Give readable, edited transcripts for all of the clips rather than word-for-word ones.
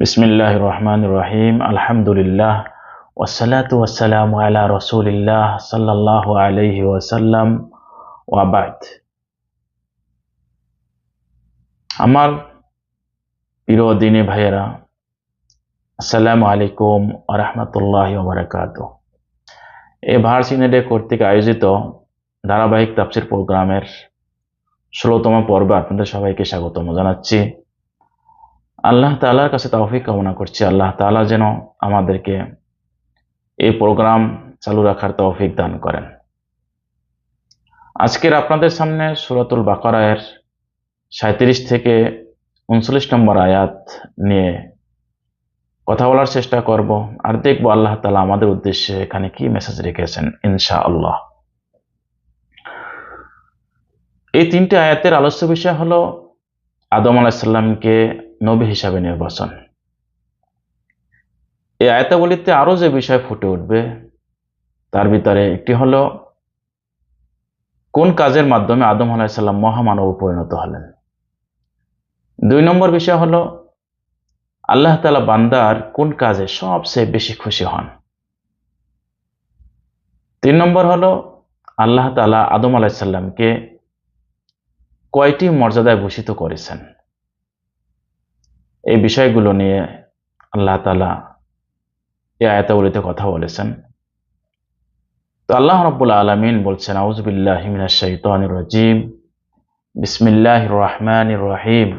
বিসমিল্লাহির রহমানির রহিম। আলহামদুলিল্লাহ ওয়াসসালাতু ওয়াসসালামু আলা রাসূলিল্লাহ সাল্লাল্লাহু আলাইহি ওয়াসাল্লাম ওয়া বা'দ। আমার প্রিয় দিনী ভাইয়েরা, আসসালামু আলাইকুম ওয়া রাহমাতুল্লাহি ওয়া বারাকাতুহু। এই ভার্সিনেডে কর্তৃক আয়োজিত ধারাবাহিক তাফসীর প্রোগ্রামের ১৬তম পর্বে আপনাদের সবাইকে স্বাগতম জানাচ্ছি। আল্লাহ তাআলার কাছে তৌফিক কামনা করছি, আল্লাহ তাআলা যেন আমাদেরকে এই প্রোগ্রাম চালু রাখার তৌফিক দান করেন। আজকের আপনাদের সামনে সূরাতুল বাকারার ৩৭ থেকে ৩৯ নম্বর আয়াত নিয়ে কথা বলার চেষ্টা করব, আর দেখব আল্লাহ তাআলা আমাদের উদ্দেশ্যে এখানে কি মেসেজ রেখেছেন ইনশাআল্লাহ। এই তিনটি আয়াতের আলোচ্য বিষয় হলো আদম আলাইহিস সালামকে নবী হিসাবে নির্বাচন। এই আয়াতাবলিতে আরো যে বিষয় ফুটে উঠবে তার ভিতরে একটি হলো কোন কাজের মাধ্যমে আদম আলাইহিস সালাম মহামানবে পরিণত হলেন। ২ নম্বর বিষয় হলো আল্লাহ তাআলা বান্দার কোন কাজে সবচেয়ে বেশি খুশি হন। ৩ নম্বর হলো আল্লাহ তাআলা আদম আলাইহিস সালামকে কয়টি মর্যাদায় ভূষিত করেছেন। এই বিষয়গুলো নিয়ে আল্লাহ তাআলা এই আয়াতাবলিতে কথা বলেছেন। তো আল্লাহ রাব্বুল আলামিন বলছেন, আউযু বিল্লাহি মিনাশ শাইতানির রাজীম, বিসমিল্লাহির রহমানির রহিম।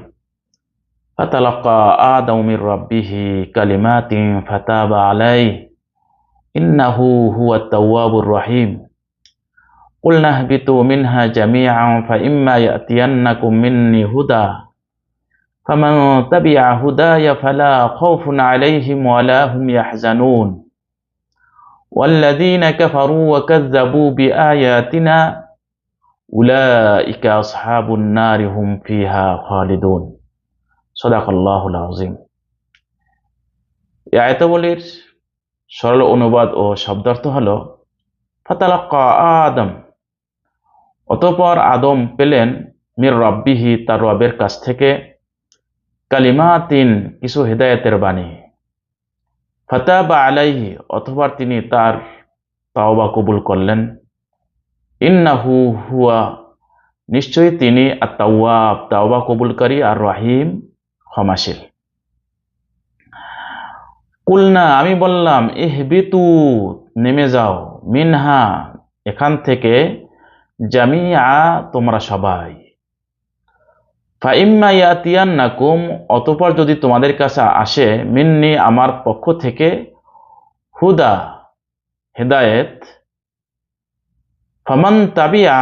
ফাতালাক্কা আদামু মির রাব্বিহি কালিমাতিন ফাতাবা আলাইহি ইন্নাহু হুয়াত তাওয়াবুর রহিম। কুলনা ইহবিতু মিনহা জামিআন ফাইম্মা ইয়াতিয়ান্নাকুম মিন্নি হুদা ফামান তাবিআ হুদায়া ফালা খাউফুন আলাইহিম ওয়ালা হুম ইয়াহজানুন ওয়াল্লাযীনা কাফারু ওয়া কাযযাবু বিআয়াতিনা উলাইকা আসহাবুন নারি হুম ফিহা খালিদুন। সাদাকাল্লাহুল আযীম। এই আয়াতাবলীর সরল অনুবাদ ও শব্দার্থ হলো ফাতালাক্কা আদম, অতঃপর আদম পেলেন মির রাব্বিহি, তার রবের কাছ থেকে, কালিমাতিন, কিছু হেদায়েতের বাণী, ফাতাবা আলাইহি, অতঃপর তিনি তার তাওবা কবুল করলেন, ইন্নাহু হুয়া, নিশ্চয়ই তিনি আত-তাওয়াব, তাওবা কবুলকারী, আর রহিম, ক্ষমাশীল। কুলনা, আমি বললাম, ইহবিতু, নেমে যাও, মিনহা, এখান থেকে, জামিআ, তোমরা সবাই, ফাইম্মা ইয়াতিয়ান্নাকুম, অতঃপর যদি তোমাদের কাছে আসে, মিন্নি, আমার পক্ষ থেকে, হুদা, হেদায়েত, ফামান তাবিআ,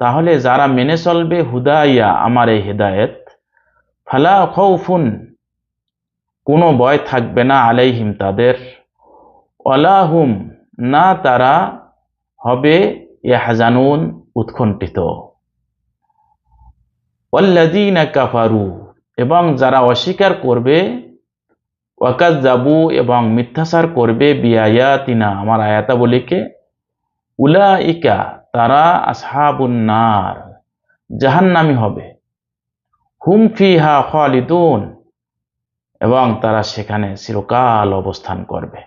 তাহলে যারা মেনে চলবে, হুদাইয়া, আমার এই হেদায়েত, ফালা খাউফুন, কোনো ভয় থাকবে না, আলাইহিম, তাদের, ওয়ালা হুম, না তারা হবে, ইয়াহজানুন, উৎকণ্ঠিত। ওয়াল্লাযীনা কাফারু, এবং যারা অস্বীকার করবে, ওয়াকাযযাবু, এবং মিথ্যাচার করবে, বিআয়াতিনা, আমার আয়াতাবলীকে, উলাইকা, তারা, আসহাবুন নার, জাহান্নামী হবে, হুম ফিহা খালিদুন, এবং তারা সেখানে চিরকাল অবস্থান করবে।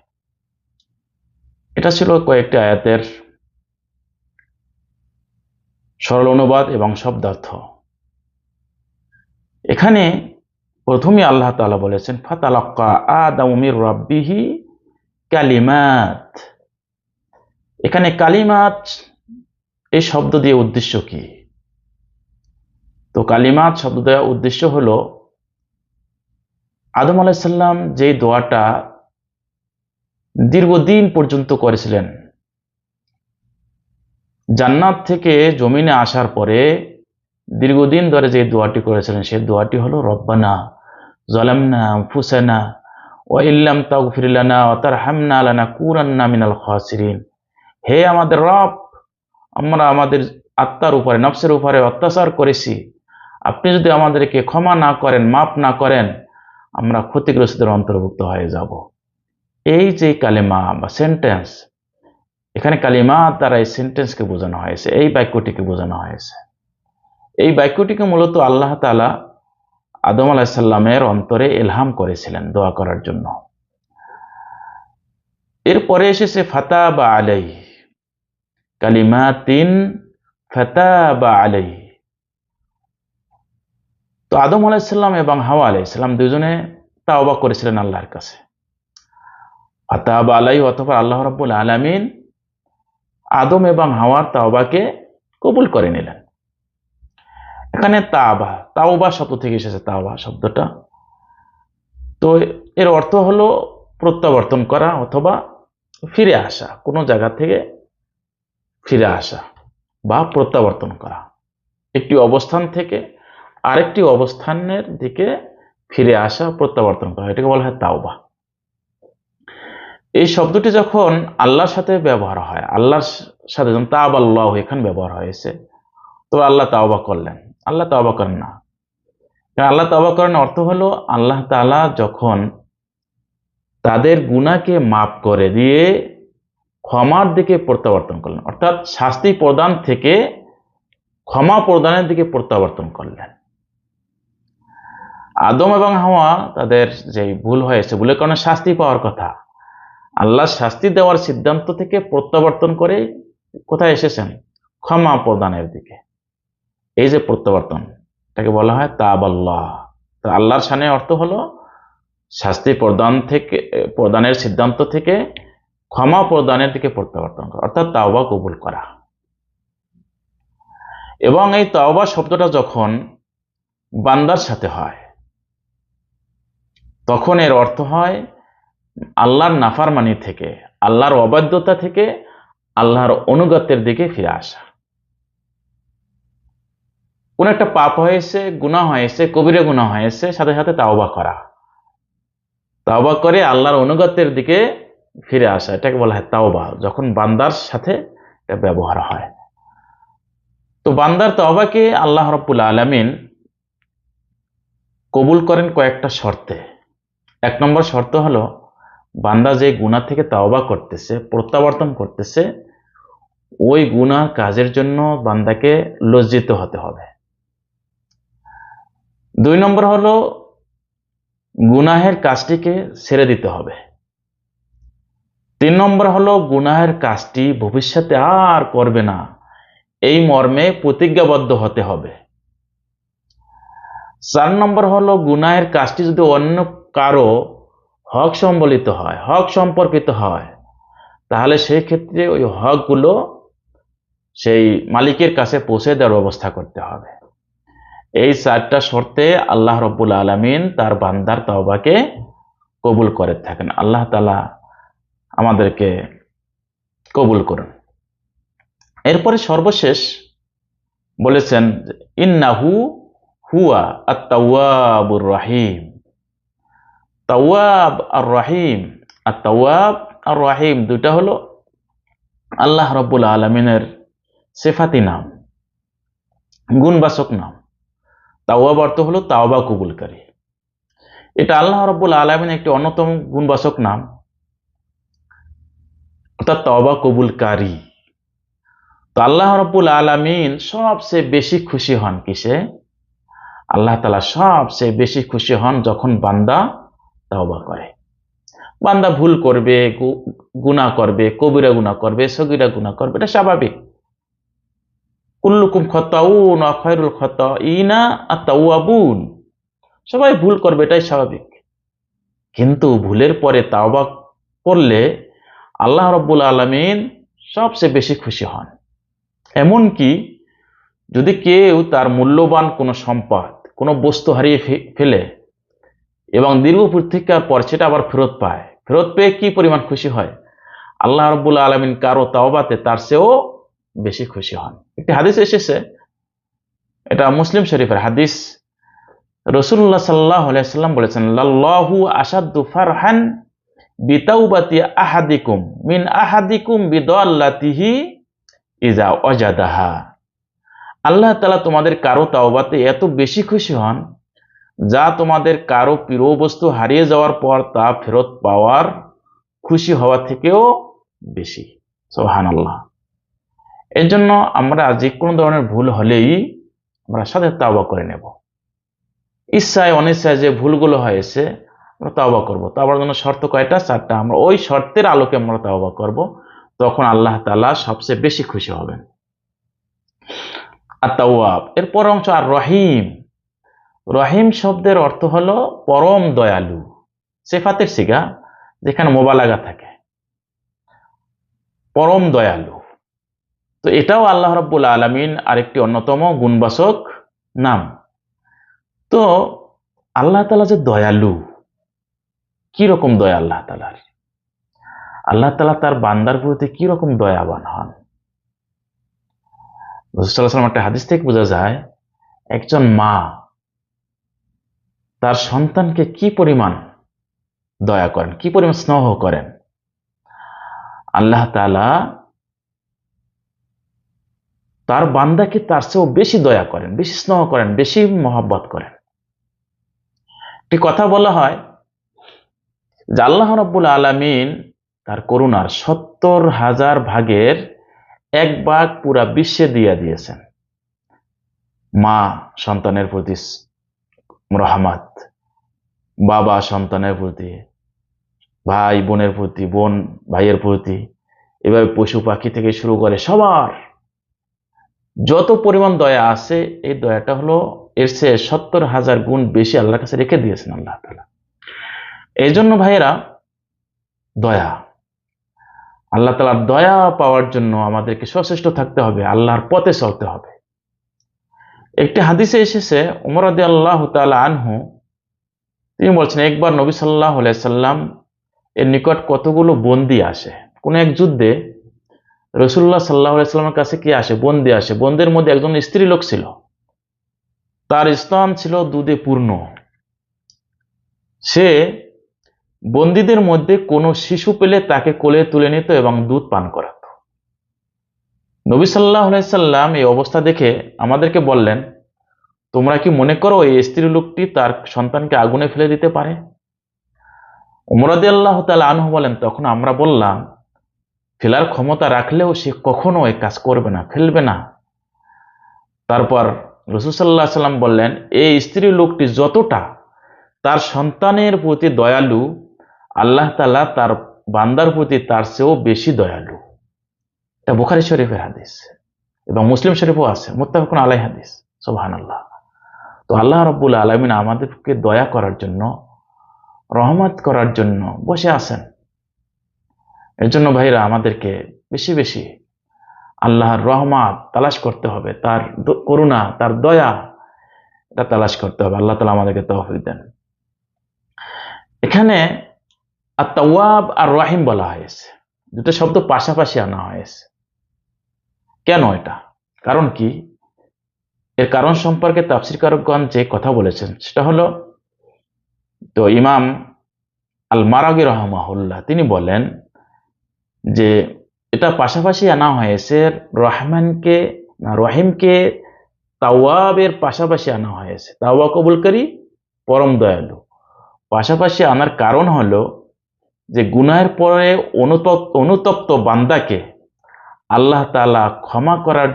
এটা ছিল কয়েকটি আয়াতের সরল অনুবাদ এবং শব্দার্থ। এখানে প্রথমে আল্লাহ তাআলা বলেছেন ফাতালাক্কা আদামু মির রাব্বিহি কালিমাত। এখানে কালিমাত এই শব্দ দিয়ে উদ্দেশ্য কি? তো কালিমাত শব্দ দেওয়ার উদ্দেশ্য হলো আদম আলাইহিস সালাম যে দোয়াটা দীর্ঘদিন পর্যন্ত করেছিলেন, জান্নাত থেকে জমিনে আসার পরে দীর্ঘদিন ধরে যে দোয়াটি করেছিলেন, সেই দোয়াটি হলো রব্বানা যালামনা আনফুসানা ওয়া ইল্লাম তাগফির লানা ওয়া তারহামনা লানাকুনান্না মিনাল খাসিরিন। হে আমাদের রব, আমরা আমাদের আত্মার উপরে, নফসের উপরে অত্যাচার করেছি, আপনি যদি আমাদেরকে ক্ষমা না করেন, মাফ না করেন, আমরা ক্ষতিগ্রস্তদের অন্তর্ভুক্ত হয়ে যাব। এই যে কালেমা বা সেন্টেন্স, এখানে কালিমা দ্বারা এই সেন্টেন্সকে বোঝানো হয়েছে, এই বাক্যটিকে বোঝানো হয়েছে। এই বাক্যটিকে মূলত আল্লাহ তাআলা আদম আলাইহিস সালামের অন্তরে ইলহাম করেছিলেন দোয়া করার জন্য। এরপরে এসেছে ফাতাবা আলাইহি, কালিমাতিন ফাতাবা আলাইহি। তো আদম আলাইহিস সালাম এবং হাওয়া আলাইহিস সালাম দুজনে তাওবা করেছিলেন আল্লাহর কাছে। ফাতাবা আলাইহি অথবা আল্লাহ রাব্বুল আলামিন আদম এবং হাওয়ার তাওবাকে কবুল করে নিলেন। এখানে তাওবা শব্দ থেকে এসেছে তাওবা শব্দটা। তো এর অর্থ হলো প্রত্যাবর্তন করা অথবা ফিরে আসা, কোনো জায়গা থেকে ফিরে আসা বা প্রত্যাবর্তন করা, একটি অবস্থান থেকে আরেকটি অবস্থানের দিকে ফিরে আসা, প্রত্যাবর্তন করা, এটাকে বলা হয় তাওবা। এই শব্দটি যখন আল্লাহর সাথে ব্যবহার হয়, আল্লাহর সাথে যখন তাবাল্লাহ এখানে ব্যবহার হয়েছে, তো আল্লাহ তাওবা করলেন, আল্লাহ তাওবা করেন না। আল্লাহ তাওবা করেন অর্থ হলো আল্লাহ তাআলা যখন তাদের গুনাহকে মাফ করে দিয়ে ক্ষমার দিকে প্রত্যাবর্তন করলেন, অর্থাৎ শাস্তি প্রদান থেকে ক্ষমা প্রদানের দিকে প্রত্যাবর্তন করলেন। আদম এবং হাওয়া তাদের যে ভুল হয়েছে, ভুলের কারণে শাস্তি পাওয়ার কথা, আল্লাহ শাস্তি দেওয়ার সিদ্ধান্ত থেকে প্রত্যাবর্তন করে কোথায় এসেছেন? ক্ষমা প্রদানের দিকে। এই যে প্রত্যাবর্তন, এটাকে বলা হয় তাবাল্লাহ। আল্লাহর শানে অর্থ হলো শাস্তি প্রদানের সিদ্ধান্ত থেকে ক্ষমা প্রদানের দিকে প্রত্যাবর্তন করা, অর্থাৎ তাওবা কবুল করা। এবং এই তাওবা শব্দটা যখন বান্দার সাথে হয়, তখন এর অর্থ হয় আল্লাহর নাফরমানি থেকে, আল্লাহর অবাধ্যতা থেকে আল্লাহর অনুগত্যের দিকে ফিরে আসা। কোন একটা পাপ হয়েছে, গুনাহ হয়েছে, কবিরা গুনাহ হয়েছে, সাথে সাথে তাওবা করা, তাওবা করে আল্লাহর অনুগত্যের দিকে ফিরে আসা, এটাকে বলা হয় তাওবা, যখন বান্দার সাথে এটা ব্যবহার হয়। তো বান্দার তাওবাকে আল্লাহ রাব্বুল আলামিন কবুল করেন কয়েকটা শর্তে। এক নম্বর শর্ত হলো বান্দা যে গুনাহ থেকে তাওবা করতেছে, প্রত্যাবর্তন করতেছে, ওই গুনাহ কাজের জন্য বান্দাকে লজ্জিত হতে হবে। দুই নম্বর হলো গুনাহের কাজটিকে ছেড়ে দিতে হবে। তিন নম্বর হলো গুনাহের কাজটি ভবিষ্যতে আর করবে না, এই মর্মে প্রতিজ্ঞাবদ্ধ হতে হবে। চার নম্বর হলো গুনাহের কাজটি যদি অন্য কারো হক সম্বলিত হয়, হক সম্পর্কিত হয়, তাহলে সেই ক্ষেত্রে ওই হকগুলো সেই মালিকের কাছে পৌঁছে দেওয়ার ব্যবস্থা করতে হবে। এই চারটা শর্তে আল্লাহ রাব্বুল আলামিন তার বান্দার তাওবাকে কবুল করে থাকেন। আল্লাহ তাআলা আমাদেরকে কবুল করুন। এরপরে সর্বশেষ বলেছেন ইন্নাহু হুয়া আত-তাওয়াবুর রহিম। তাওয়াব আর রহিম, আত-তাওয়াব আর রহিম দুইটা হলো আল্লাহ রাব্বুল আলামিনের সিফাতি নাম, গুণবাচক নাম। তাওয়াব অর্থ হলো তাওবা কবুলকারী, এটা আল্লাহ রাব্বুল আলামিনের একটি অন্যতম গুণবাচক নাম, অর্থাৎ তাওবা কবুলকারী। তো আল্লাহ রাব্বুল আলামিন সবচেয়ে বেশি খুশি হন কিসে? আল্লাহ তাআলা সবচেয়ে বেশি খুশি হন যখন বান্দা তাওবা করে। বান্দা ভুল করবে, গুনাহ করবে, কবিরা গুনাহ করবে, সগীরা গুনাহ করবে, এটা স্বাভাবিক। কুল্লুকুম খাতাউন ওয়া খায়রুল খাতাইনা আত-তাওয়াবুন, সবাই ভুল করবে, এটাই স্বাভাবিক। কিন্তু ভুলের পরে তাওবা করলে আল্লাহ রাব্বুল আলামিন সবচেয়ে বেশি খুশি হন। এমনকি যদি কেউ তার মূল্যবান কোনো সম্পদ, কোনো বস্তু হারিয়ে ফেলে এবং দীর্ঘ প্রতীক্ষার পর সেটা আবার ফেরত পায়, ফেরত পেয়ে কি পরিমাণ খুশি হয়, আল্লাহ রাব্বুল আলামিন কারো তাওবাতে তার চেয়েও বেশি খুশি হন। একটি হাদিস এসেছে, এটা মুসলিম শরীফের হাদিস, রাসূলুল্লাহ সাল্লাল্লাহু আলাইহি ওয়াসাল্লাম বলেছেন লাল্লাহু আশাদ্দু ফারহান বিতাওবাতি আহাদিকুম মিন আহাদিকুম বিদাল্লাতিহি ইজা ওয়াজাদাহা। আল্লাহ তাআলা তোমাদের কারো তাওবাতে এত বেশি খুশি হন যা তোমাদের কারো প্রিয় বস্তু হারিয়ে যাওয়ার পর তা ফেরত পাওয়ার খুশি হওয়া থেকেও বেশি। সুবহানাল্লাহ। এর জন্য আমরা যে কোনো ধরনের ভুল হলেই আমরা সাথে তাওবা করে নেব। ইচ্ছায় অনিচ্ছায় যে ভুলগুলো হয়েছে আমরা তওবা করব। তওবার জন্য শর্ত কয়টা? 4টা। আমরা ওই শর্তের আলোকে আমরা তওবা করব, তখন আল্লাহ তাআলা সবচেয়ে বেশি খুশি হবেন। আর তাওয়াব এর পর অংশ আর রহিম। রহিম শব্দের অর্থ হলো পরম দয়ালু, সিফাতের সিগা, যেখানে মোবালাগা থাকে, পরম দয়ালু। তো এটাও আল্লাহ রাব্বুল আলামিন আরেকটি অন্যতম গুণবাচক নাম। তো আল্লাহ তাআলা যে দয়ালু, কি রকম দয়া আল্লাহ তাআলার? আল্লাহ তাআলা তার বান্দার প্রতি কি রকম দয়াবান হন? রাসূল সাল্লাল্লাহু আলাইহি ওয়াসাল্লাম একটা হাদিস থেকে বোঝা যায়, একজন মা তার সন্তানকে কি পরিমাণ দয়া করেন, কি পরিমাণ স্নেহ করেন। আল্লাহ তাআলা তার বান্দাকে তার চেয়েও বেশি দয়া করেন, বেশি স্নেহ করেন, বেশি মহব্বত করেন। একটি কথা বলা হয় যে আল্লাহ রাব্বুল আলামিন তার করুণার 70,000 ভাগের 1 ভাগ পুরা বিশ্বে দিয়ে দিয়েছেন। মা সন্তানের প্রতি রহমত, বাবা সন্তানের প্রতি, ভাই বোনের প্রতি, বোন ভাইয়ের প্রতি, এভাবে পশু পাখি থেকে শুরু করে সবার যত পরিমাণ দয়া আছে, এই দয়াটা হলো এর চেয়ে 70,000 গুণ বেশি আল্লাহর কাছে রেখে দিয়েছেন আল্লাহ তাআলা। এই জন্য ভাইয়েরা, দয়া, আল্লাহ তাআলার দয়া পাওয়ার জন্য আমাদেরকে সচেষ্ট থাকতে হবে, আল্লাহর পথে চলতে হবে। একটি হাদিসে এসেছে, ওমর রাদিয়াল্লাহু তাআলা আনহু তিনি বলছেন, একবার নবী সাল্লাল্লাহু আলাইহি সাল্লাম এর নিকট কতগুলো বন্দী আসে। কোন এক যুদ্ধে রাসূলুল্লাহ সাল্লাল্লাহু আলাইহি সাল্লামের কাছে কি আসে? বন্দী আসে। বন্দির মধ্যে একজন স্ত্রী লোক ছিল, তার স্তন ছিল দুধে পূর্ণ। সে বন্দীদের মধ্যে কোনো শিশু পেলে তাকে কোলে তুলে নিত এবং দুধ পান করাতো। নবী সাল্লাল্লাহু আলাইহি সাল্লাম এই অবস্থা দেখে আমাদেরকে বললেন, তোমরা কি মনে করো এই স্ত্রী লোকটি তার সন্তানকে আগুনে ফেলে দিতে পারে? ওমর রাদিয়াল্লাহু তাআলা আনহু বলেন, তখন আমরা বললাম, ফেলার ক্ষমতা রাখলেও সে কখনো এই কাজ করবে না, ফেলবে না। তারপর রাসূল সাল্লাল্লাহু আলাইহি সাল্লাম বললেন, এই স্ত্রী লোকটি যতটা তার সন্তানের প্রতি দয়ালু, আল্লাহ তাআলা তার বান্দার প্রতি তার চেয়েও বেশি দয়ালু। এটা বুখারী শরীফের হাদিস এবং মুসলিম শরীফও আছে, মুত্তাফাকুন আলাইহি হাদিস। সুবহানাল্লাহ। তো আল্লাহ রাব্বুল আলামিন আমাদেরকে দয়া করার জন্য, রহমত করার জন্য বসে আছেন। এর জন্য ভাইরা আমাদেরকে বেশি বেশি আল্লাহর রহমত তালাশ করতে হবে, তার করুণা, তার দয়া, এটা তালাশ করতে হবে। আল্লাহ তাআলা আমাদেরকে তৌফিক দেন। এখানে আত-তাওয়াব আর রহিম বলা হয়েছে, দুটো শব্দ পাশাপাশি আনা হয়েছে। কেন এটা? কারণ কি? এর কারণ সম্পর্কে তাফসীরকারগণ যে কথা বলেছেন সেটা হলো, তো ইমাম আল মারাগি রাহমাহুল্লাহ তিনি বলেন যে এটা পাশাপাশি আনা হয়েছে, রহমানকে, রহিমকে তাওয়াবের পাশাপাশি আনা হয়েছে, তাওবা কবুলকারী, পরম দয়ালু। পাশাপাশি আনার কারণ হলো যে গুনাহের পরে অনুতপ্ত বান্দাকে আল্লাহ তাআলা ক্ষমা করার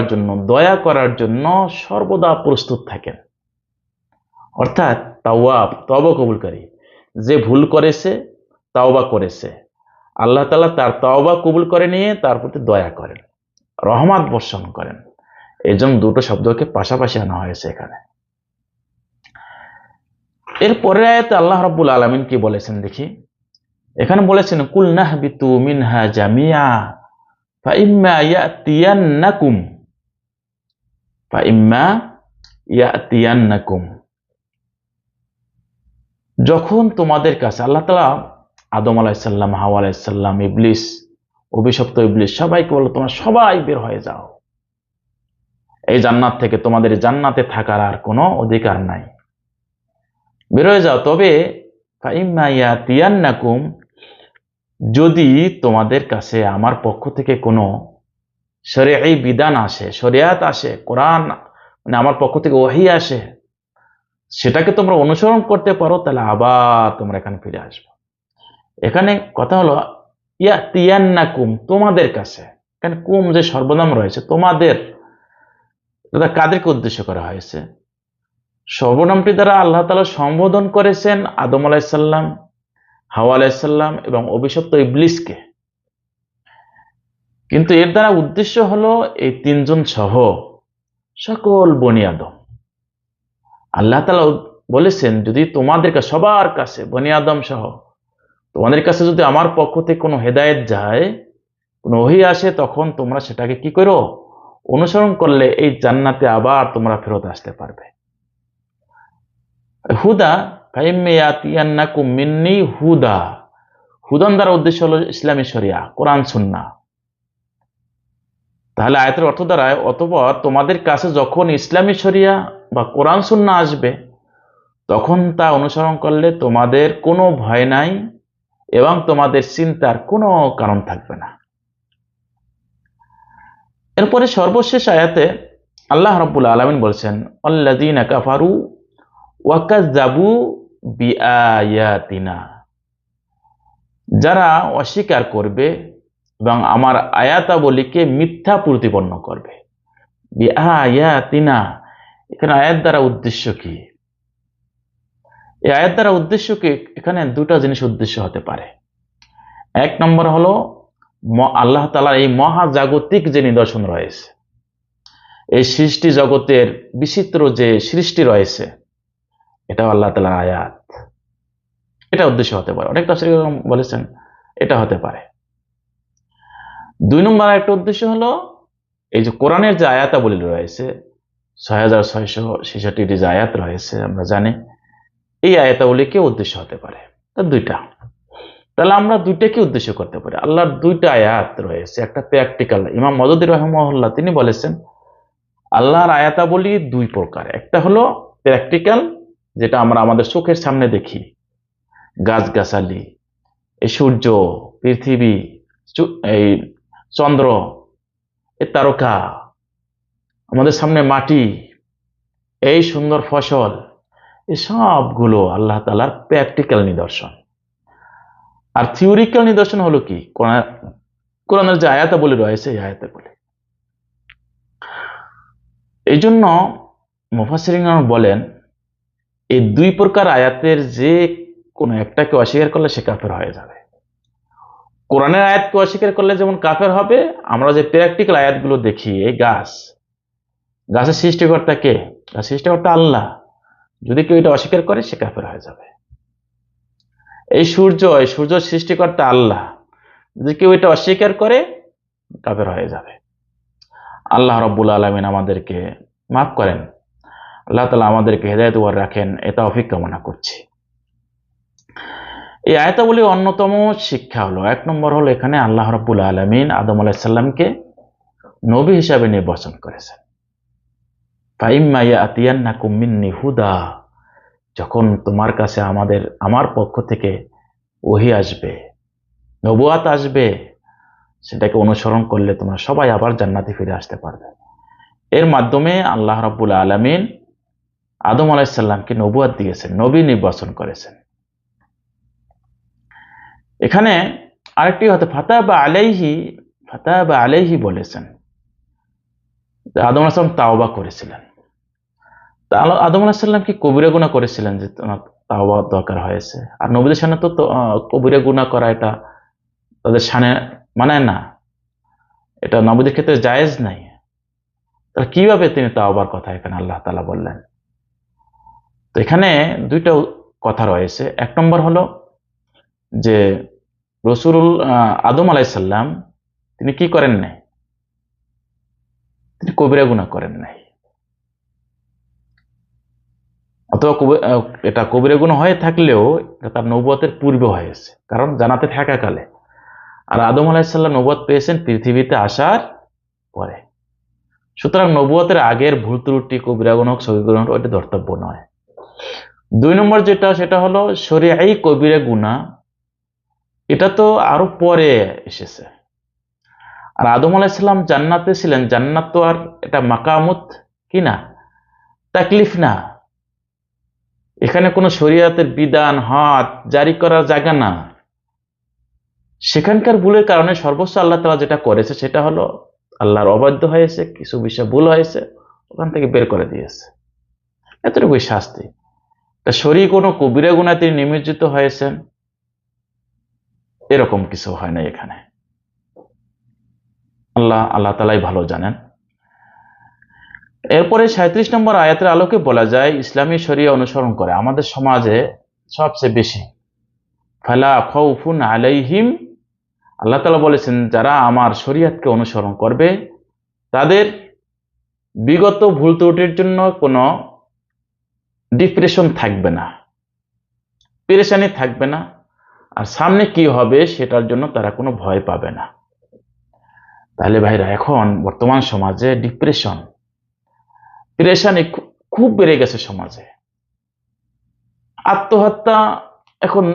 জন্য, দয়া করার জন্য সর্বদা প্রস্তুত থাকেন। অর্থাৎ তাওয়াব, তওবা কবুলকারী, যে ভুল করেছে, তাওবা করেছে, আল্লাহ তাআলা তার তাওবা কবুল করে নিয়ে তার প্রতি দয়া করেন, রহমত বর্ষণ করেন। এই জন্য দুটো শব্দকে পাশাপাশি আনা হয়েছে এখানে। এর পরের আয়াতে আল্লাহ রাব্বুল আলামিন কি বলেছেন দেখি। এখানে বলেছেন, কুল নাহবিতু মিনহা জামিআ ফাইম্মা ইয়াতিয়ান্নাকুম। যখন তোমাদের কাছে, আল্লাহ তাআলা আদম আলাইহিস সালাম, হাওয়া আলাইহিস সালাম, ইবলিস, অভিশপ্ত ইবলিস সবাইকে বলল, তোমরা সবাই বের হয়ে যাও এই জান্নাত থেকে, তোমাদের জান্নাতে থাকার আর কোনো অধিকার নাই, বের হয়ে যাও। তবে ফাইম্মা ইয়াতিয়ান্নাকুম, যদি তোমাদের কাছে আমার পক্ষ থেকে কোনো শরীয়ী বিধান আসে, শরিয়াত আসে, কোরআন মানে আমার পক্ষ থেকে ওহী আসে, সেটাকে তোমরা অনুসরণ করতে পারো, তাহলে আবার তোমরা এখানে ফিরে আসবে। এখানে কথা হলো ইয়াতিয়ান্নাকুম, তোমাদের কাছে। এখানে কুম যে সর্বনাম রয়েছে, তোমাদের, দাদা কাদেরকে উদ্দেশ্য করা হয়েছে? সর্বনামটি দ্বারা আল্লাহ তাআলা সম্বোধন করেছেন আদম আলাইহিসসালাম, হাওয়া আলাইহিসসালাম এবং অভিশপ্ত ইবলিসকে। কিন্তু এর দ্বারা উদ্দেশ্য হলো এই তিনজন সহ সকল বনি আদম। আল্লাহ তাআলা বলেছেন, যদি তোমাদের কাছে, সবার কাছে, বনি আদম সহ তোমাদের কাছে যদি আমার পক্ষ থেকে কোনো হেদায়েত যায়, কোনো ওহী আসে, তখন তোমরা সেটাকে কি করো? অনুসরণ করলে এই জান্নাতে আবার তোমরা ফেরত আসতে পারবে। হুদা, ফাইম্মিয়াতিয়ান্নাকুম মিন্নি হুদা, হুদান দ্বারা উদ্দেশ্য হলো ইসলামী শরিয়া, কোরআন সুন্নাহ। তাহলে আয়াতের অর্থ দ্বারায়, অতঃপর তোমাদের কাছে যখন ইসলামী শরিয়া বা কোরআন সুন্নাহ আসবে, তখন তা অনুসরণ করলে তোমাদের কোনো ভয় নাই এবং তোমাদের চিন্তার কোনো কারণ থাকবে না। এরপরে সর্বশেষ আয়াতে আল্লাহ রাব্বুল আলামিন বলছেন, আল্লাযীনা কাফারু ওয়া কাযযাবু বিআয়াতিনা, যারা অস্বীকার করবে এবং আমার আয়াতাবলীকে মিথ্যা প্রতিপন্ন করবে। বিআয়াতিনা, এখানে আয়াত দ্বারা উদ্দেশ্য কি? এই আয়াত দ্বারা উদ্দেশ্য কি? এখানে দুটা জিনিস উদ্দেশ্য হতে পারে। এক নম্বর হলো আল্লাহ তাআলার এই মহাজাগতিক যে নিদর্শন রয়েছে, এই সৃষ্টি জগতের বিচিত্র যে সৃষ্টি রয়েছে, এটা আল্লাহ তাআলার আয়াত, এটা উদ্দেশ্য হতে পারে। অনেক তাফসীর বলেছেন এটা হতে পারে। দুই নম্বর একটা উদ্দেশ্য হলো এই যে কোরআনের যে আয়াতাবলী রয়েছে, 6666টি যে আয়াত রয়েছে আমরা জানি, এই আয়াতাবলীকে উদ্দেশ্য হতে পারে। তা দুইটা, তাহলে আমরা দুইটাকে উদ্দেশ্য করতে পারি। আল্লাহর দুইটা আয়াত রয়েছে, একটা প্র্যাকটিক্যাল। ইমাম মওদুদী রাহিমাহুল্লাহ তিনি বলেছেন, আল্লাহর আয়াতাবলী দুই প্রকার। একটা হলো প্র্যাকটিক্যাল, যেটা আমরা আমাদের চোখের সামনে দেখি, গাছগাছালি, এই সূর্য, পৃথিবী, এই চন্দ্র, এই তারকা, আমাদের সামনে মাটি, এই সুন্দর ফসল, এই সবগুলো আল্লাহ তাআলার প্র্যাকটিক্যাল নিদর্শন। আর থিওরিক্যাল নিদর্শন হলো কি? কোরআনের যে আয়াতাবলী রয়েছে, এই আয়াতাবলী। এই জন্য মুফাসসিরিন বলেন, এই দুই প্রকার আয়াতের যে কোনো একটাকে অস্বীকার করলে সে কাফের হয়ে যাবে। কোরআনের আয়াতকে অস্বীকার করলে যেমন কাফের হবে, আমরা যে প্র্যাকটিক্যাল আয়াতগুলো দেখি, এই গাছের সৃষ্টিকর্তা কে? গাছ সৃষ্টিকর্তা আল্লাহ। যদি কেউ এটা অস্বীকার করে, সে কাফের হয়ে যাবে। এই সূর্য সৃষ্টিকর্তা আল্লাহ, যদি কেউ এটা অস্বীকার করে, কাফের হয়ে যাবে। আল্লাহ রাব্বুল আলামিন আমাদেরকে মাফ করেন, আল্লাহ তাআলা আমাদেরকে হেদায়েত ওয়ার রাখেন, এটা তৌফিক কামনা করছি। এই আয়াতাবলীর অন্যতম শিক্ষা হলো, এক নম্বর হলো এখানে আল্লাহ রাব্বুল আলামিন আদম আলাইহিস সালামকে নবী হিসাবে নির্বাচন করেছেন। ফাইম্মা ইয়াতিয়ান্নাকুম মিন্নি হুদা, যখন তোমার কাছে আমার পক্ষ থেকে ওহী আসবে, নবুয়াত আসবে, সেটাকে অনুসরণ করলে তোমরা সবাই আবার জান্নাতে ফিরে আসতে পারবে। এর মাধ্যমে আল্লাহ রাব্বুল আলামিন আদম আলাইহিস সালামকে নবুয়াত দিয়েছেন, নবী নির্বাচন করেছেন। এখানে আরেকটি হতে ফাতাবা আলাইহি বলেছেন, আদম আলাইহিস সালাম তাওবা করেছিলেন। আদম আলাইহিস সালাম কি কবিরা গুনাহ করেছিলেন যে তাওবা দরকার হয়েছে? আর নবীদের সামনে তো কবিরা গুনাহ করা এটা তাদের শানে মানায় না, এটা নবীদের ক্ষেত্রে জায়েজ নাই। তাহলে কিভাবে তিনি তাওবার কথা এখানে আল্লাহ তাআলা বললেন? তো এখানে দুইটা কথা রয়েছে। এক নম্বর হলো যে আদম আলাইহিস সালাম তিনি কি করেন নাই? তিনি কবিরা গুনাহ করেন নাই, অথবা এটা কবিরা গুনাহ হয়ে থাকলেও এটা তার নবুয়তের পূর্বে হয়েছে, কারণ জান্নাতে থাকাকালে। আর আদম আলাইহিস সালাম নবুয়ত পেয়েছেন পৃথিবীতে আসার পরে। সুতরাং নবুয়তের আগের ভুল ত্রুটি, কবিরা গুনাহ, সগীরা গুনাহ, ওইটা ধর্তব্য নয়। দুই নম্বর যেটা, সেটা হলো শরীআই কবিরা গুনাহ, এটা তো আরো পরে এসেছে। আর আদম আলাইহিস সালাম জান্নাতে ছিলেন, জান্নাত তো আর এটা মাকামুত কি না, তাকলিফ না, এখানে কোনো শরীয়তের বিধান হাত জারি করার জায়গা না। সেখানকার ভুলের কারণে সর্বোচ্চ আল্লাহ তাআলা যেটা করেছে সেটা হলো আল্লাহর অবাধ্য হয়েছে, কিছু বিষয় ভুল হয়েছে, ওখান থেকে বের করে দিয়েছে, এতটুকুই শাস্তি। তা শরীর কোনো কবিরা গুনাহে তিনি নিমজ্জিত হয়েছেন এরকম কিছু হয় না এখানে। আল্লাহ তাআলাই ভালো জানেন। এরপরে 37 নম্বর আয়াতের আলোকে বলা যায় ইসলামী শরিয়া অনুসরণ করে আমাদের সমাজে সবচেয়ে বেশি ফালা খাউফুন আলাইহিম, আল্লাহ তাআলা বলেছেন যারা আমার শরিয়াতকে অনুসরণ করবে তাদের বিগত ভুল ত্রুটির জন্য কোনো ডিপ্রেশন থাকবে না, পেরেশানি থাকবে না, আর সামনে কি হবে সেটার জন্য তারা কোনো ভয় পাবে না। তাহলে ভাইরা এখন বর্তমান সমাজে ডিপ্রেশন পেরেশানি খুব বেড়ে গেছে সমাজে। আত্মহত্যা এখন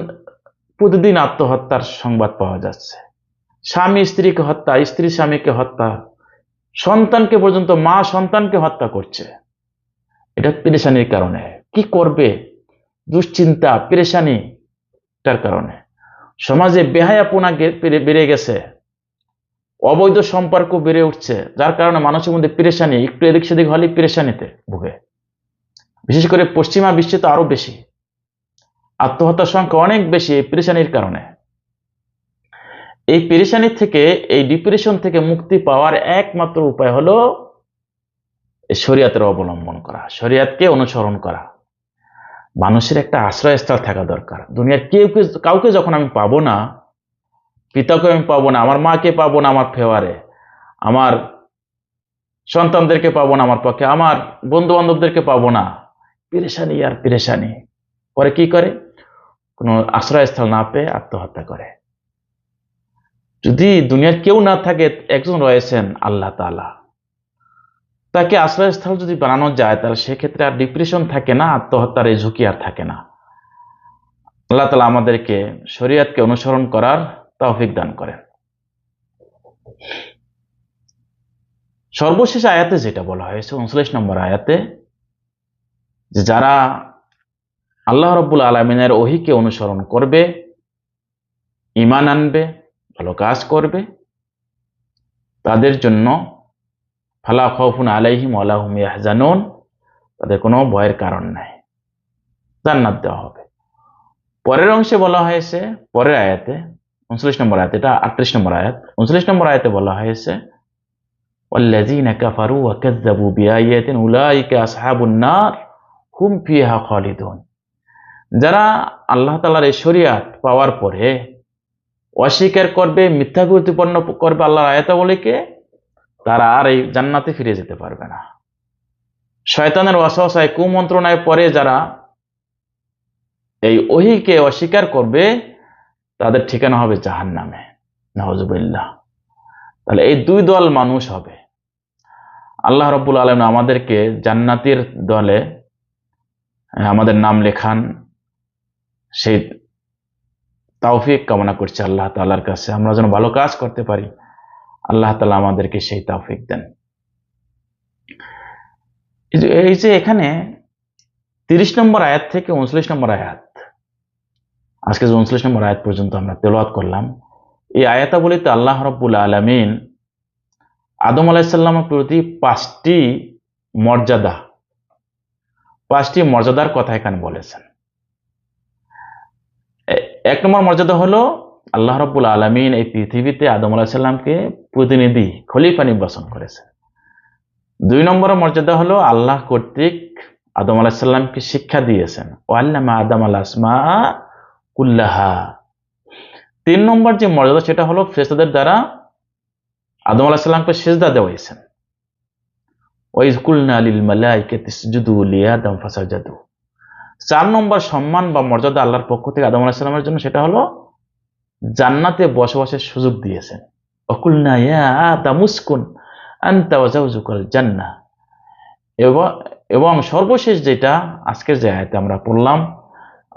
প্রতিদিন আত্মহত্যার সংবাদ পাওয়া যাচ্ছে, স্বামী স্ত্রীকে হত্যা, স্ত্রী স্বামীকে হত্যা, সন্তানকে পর্যন্ত মা সন্তানকে হত্যা করছে। এটা পেরেশানির কারণে। কি করবে, দুশ্চিন্তা পেরেশানিটার কারণে। সমাজে বেহায়াপনা বেড়ে গেছে, অবৈধ সম্পর্ক বেড়ে উঠছে, যার কারণে মানুষের মধ্যে পেরেশানি, একটু এদিক সেদিক হলেই পেরেশানিতে ভুগে। বিশেষ করে পশ্চিমা বিশ্বে তো আরো বেশি, আত্মহত্যার সংখ্যা অনেক বেশি এই পেরেশানির কারণে। এই পেরেশানি থেকে, এই ডিপ্রেশন থেকে মুক্তি পাওয়ার একমাত্র উপায় হলো শরিয়াতের অবলম্বন করা, শরিয়াতকে অনুসরণ করা। মানুষের একটা আশ্রয়স্থল থাকা দরকার। দুনিয়ার কাউকে যখন আমি পাবো না, পিতাকে আমি পাবো না, আমার মাকে পাবো না আমার ফেওয়ারে, আমার সন্তানদেরকে পাবো না আমার পক্ষে, আমার বন্ধু বান্ধবদেরকে পাবো না, পেরেশানি আর পেরেশানি। পরে কি করে, কোনো আশ্রয়স্থল না পেয়ে আত্মহত্যা করে। যদি দুনিয়ার কেউ না থাকে, একজন রয়েছেন আল্লাহ তাআলা, তাকে আশ্রয়স্থল যদি বানানো যায় তাহলে সেক্ষেত্রে আর ডিপ্রেশন থাকে না, আত্মহত্যার এই ঝুঁকি আর থাকে না। আল্লাহ তাআলা আমাদেরকে শরিয়াতকে অনুসরণ করার তৌফিক দান করেন। সর্বশেষ আয়াতে যেটা বলা হয়েছে 39 নম্বর আয়াতে, যে যারা আল্লাহ রাব্বুল আলামিনের ওহীকে অনুসরণ করবে, ঈমান আনবে, ভালো কাজ করবে, তাদের জন্য ফালা খাউফুন আলাইহিম ওয়ালা হুম ইয়াহজানুন, তাদের কোনো ভয়ের কারণ নাই, জান্নাত দেওয়া হবে। পরের অংশে বলা হয়েছে, পরের আয়াতে 39 নম্বর আয়াত, এটা 38 নম্বর আয়াত, 39 নম্বর আয়াতে বলা হয়েছে ওয়াল্লাযীনা কাফারু ওয়া কাযযাবু বিআয়াতিনা উলাইকা আসহাবুন নার হুম ফিহা খালিদুন। যারা আল্লাহ তাআলার এই শরিয়াত পাওয়ার পরে অস্বীকার করবে, মিথ্যা প্রতিপন্ন করবে আল্লাহর আয়াতাবলীকে, তারা আর এই জান্নাতে ফিরে যেতে পারবে না। শয়তানের ওয়াসওয়াসায়, কুমন্ত্রণায় পরে যারা এই ওহীকে অস্বীকার করবে তাদের ঠিকানা হবে জাহান্নামে, নাউযুবিল্লাহ। তাহলে এই দুই দল মানুষ হবে। আল্লাহ রাব্বুল আলামিন আমাদেরকে জান্নাতের দলে আমাদের নাম লেখান, সেই তৌফিক কামনা করছি আল্লাহ তাআলার কাছে, আমরা যেন ভালো কাজ করতে পারি, আল্লাহ তাআলা আমাদেরকে সেই তৌফিক দেন। এই যে এখানে 30 নম্বর আয়াত থেকে 39 নম্বর আয়াত, আজকে যে 39 নম্বর আয়াত পর্যন্ত আমরা তেলাওয়াত করলাম, এই আয়াতাবলীতে আল্লাহ রাব্বুল আলামিন আদম আলাইহিস সালামের প্রতি 5টি মর্যাদার কথা এখানে বলেছেন। এক নম্বর মর্যাদা হলো আল্লাহ রাব্বুল আলামিন এই পৃথিবীতে আদম আলাইহিস সালামকে প্রতিনিধি, খলিফা নির্বাচন করেছেন। 2 নম্বর মর্যাদা হলো আল্লাহ কর্তৃক আদম আলাইহিস সালামকে শিক্ষা দিয়েছেন, ওয়াল্লামা আদম আল আসমা কুল্লাহা। 3 নম্বর যে মর্যাদা সেটা হলো ফেরেশতাদের দ্বারা আদম আলাইহিস সালামকে সিজদা দেওয়া হয়েছে। ওয়াইজ কুলনা লিল মালাইকাতি ইসজুদু লিআদম ফাসাজাদু। 4 নম্বর সম্মান বা মর্যাদা আল্লাহর পক্ষ থেকে আদম আলাইহিস সালামের জন্য সেটা হলো জান্নাতে বসবাসের সুযোগ দিয়েছেন। ওয়াকুলনা ইয়া আদাম উসকুন আনতা ওয়া যাওজুকাল জান্নাহ। এবং সর্বশেষ যেটা আজকের যে আয়াতে আমরা পড়লাম,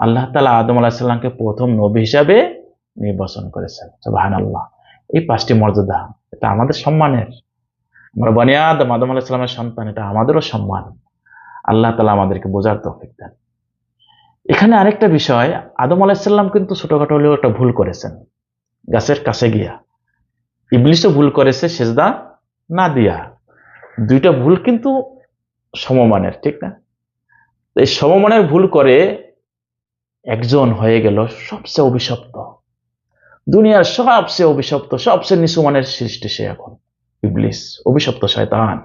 আল্লাহ তাআলা আদম আলাইহিস সালামকে প্রথম নবী হিসাবে নির্বাচন করেছেন। সুবহানাল্লাহ। এই 5টি মর্যাদা, এটা আমাদের সম্মানের। আমরা বনি আদম আলাইহিস সালামের সন্তান, এটা আমাদেরও সম্মান। আল্লাহ তাআলা আমাদেরকে বোঝার তৌফিক দেন। এখানে আরেকটা বিষয়, আদম আলাইহিস সালাম কিন্তু ছোটখাটো হলেও একটা ভুল করেছেন, গাছের কাছে গিয়া। ইবলিসও ভুল করেছে সিজদা না দিয়া। 2টা ভুল কিন্তু সমমানের, ঠিক না? তো এই সমমানের ভুল করে একজন হয়ে গেল সবচেয়ে অভিশপ্ত, দুনিয়ার সবচেয়ে অভিশপ্ত, সবচেয়ে নিচু মানের সৃষ্টি সে এখন, ইবলিস, অভিশপ্ত শয়তান,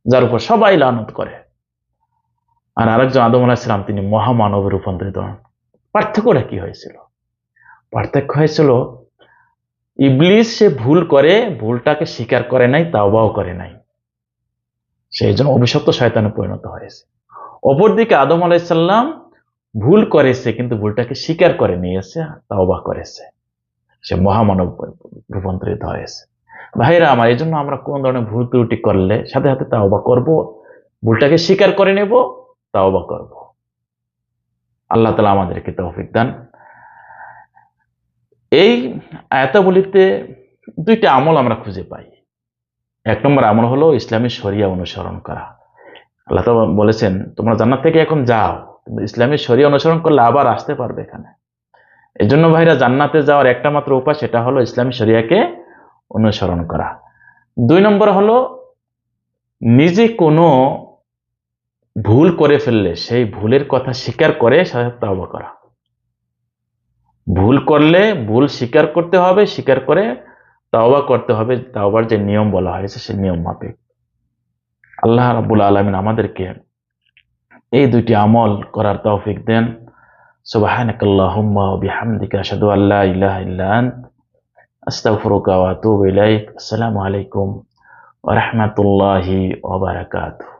যার উপর সবাই লানত করে। আর আরেকজন আদম আলাইহিস সালাম, তিনি মহামানবে রূপান্তরিত হন। পার্থক্যটা কি হয়েছিল? পার্থক্য হয়েছিল, ইবলিস সে ভুল করে, ভুলটাকে স্বীকার করে নাই, তাওবাও করে নাই, সেই জন্য অভিশপ্ত শয়তানে পরিণত হয়েছে। অপরদিকে আদম আলাইহিস সালাম ভুল করেছে, কিন্তু ভুলটাকে স্বীকার করে নিয়েছে, তাওবা করেছে, সে মহামানব রূপান্তরিত হয়েছে। ভাইরা আমার, এই জন্য আমরা কোন ধরনের ভুল ত্রুটি করলে সাথে সাথে তাওবা করব, ভুলটাকে স্বীকার করে নেব, তাওবা করব। আল্লাহ তাআলা আমাদেরকে তৌফিক দান। এই আয়াতাবলিতে দুইটা আমল আমরা খুঁজে পাই। এক নম্বর আমল হলো ইসলামী শরিয়া অনুসরণ করা। আল্লাহ তাআলা বলেছেন, তোমরা জান্নাত থেকে এখন যাও, কিন্তু ইসলামী শরিয়া অনুসরণ করলে আবার আসতে পারবে এখানে। এই জন্য ভাইরা, জান্নাতে যাওয়ার একটা মাত্র উপায়, সেটা হলো ইসলামী শরিয়াকে অনুসরণ করা। দুই নম্বর হলো নিজে কোনো ভুল করে ফেললে সেই ভুলের কথা স্বীকার করে সাথে তাওবা করা। ভুল করলে ভুল স্বীকার করতে হবে, স্বীকার করে তাওবা করতে হবে, তাওবার যে নিয়ম বলা হয়েছে সেই নিয়ম মাফিক। আল্লাহ রাব্বুল আলামিন আমাদেরকে এই দুইটি আমল করার তৌফিক দেন। সুবহানাকাল্লাহুম্মা ওয়া বিহামদিকা আশহাদু আল্লা ইলাহা ইল্লা আনতা আস্তাগফিরুকা ওয়া আতুবু ইলাইক। আসসালামু আলাইকুম ওয়া রাহমাতুল্লাহি ওয়া বারাকাতুহু।